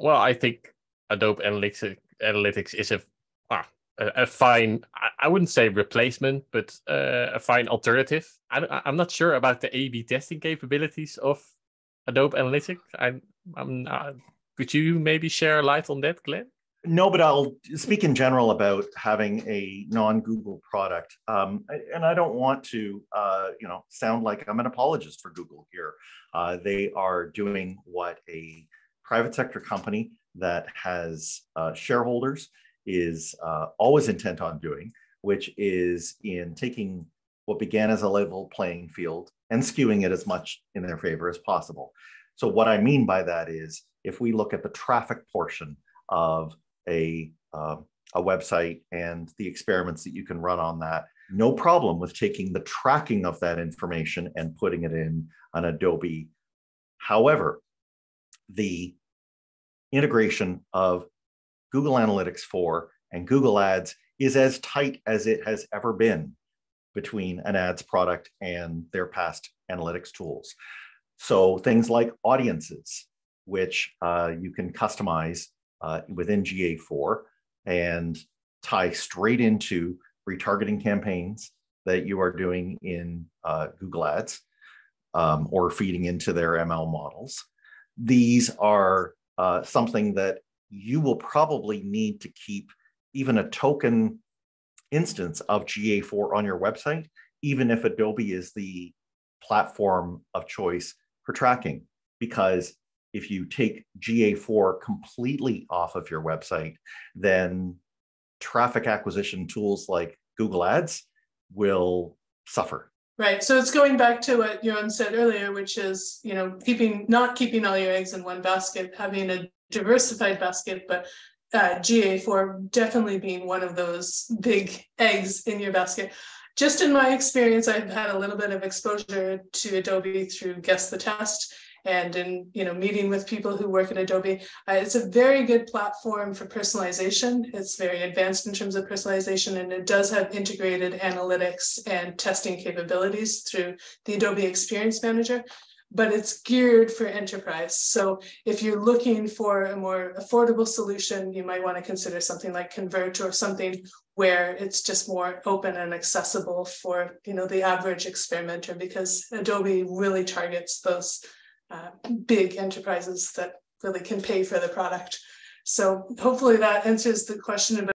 Well, I think Adobe Analytics is a fine, I wouldn't say replacement, but a fine alternative. I'm not sure about the A/B testing capabilities of Adobe Analytics. I'm not, could you maybe share a light on that, Glenn? No, but I'll speak in general about having a non-Google product. And I don't want to, sound like I'm an apologist for Google here. They are doing what a private sector company that has shareholders is always intent on doing, which is in taking what began as a level playing field and skewing it as much in their favor as possible. So what I mean by that is, if we look at the traffic portion of a website and the experiments that you can run on that, no problem with taking the tracking of that information and putting it in an Adobe. However, the integration of Google Analytics 4 and Google Ads is as tight as it has ever been between an ads product and their past analytics tools. So things like audiences, which you can customize within GA4 and tie straight into retargeting campaigns that you are doing in Google Ads or feeding into their ML models. These are something that you will probably need to keep even a token instance of GA4 on your website, even if Adobe is the platform of choice for tracking. Because if you take GA4 completely off of your website, then traffic acquisition tools like Google Ads will suffer. Right. So it's going back to what Johan said earlier, which is, not keeping all your eggs in one basket, having a diversified basket, but GA4 definitely being one of those big eggs in your basket. Just in my experience, I've had a little bit of exposure to Adobe through Guess the Test and in meeting with people who work at Adobe. It's a very good platform for personalization. It's very advanced in terms of personalization, and it does have integrated analytics and testing capabilities through the Adobe Experience Manager, but it's geared for enterprise. So if you're looking for a more affordable solution, you might want to consider something like Convert or something where it's just more open and accessible for the average experimenter, because Adobe really targets those big enterprises that really can pay for the product. So hopefully that answers the question about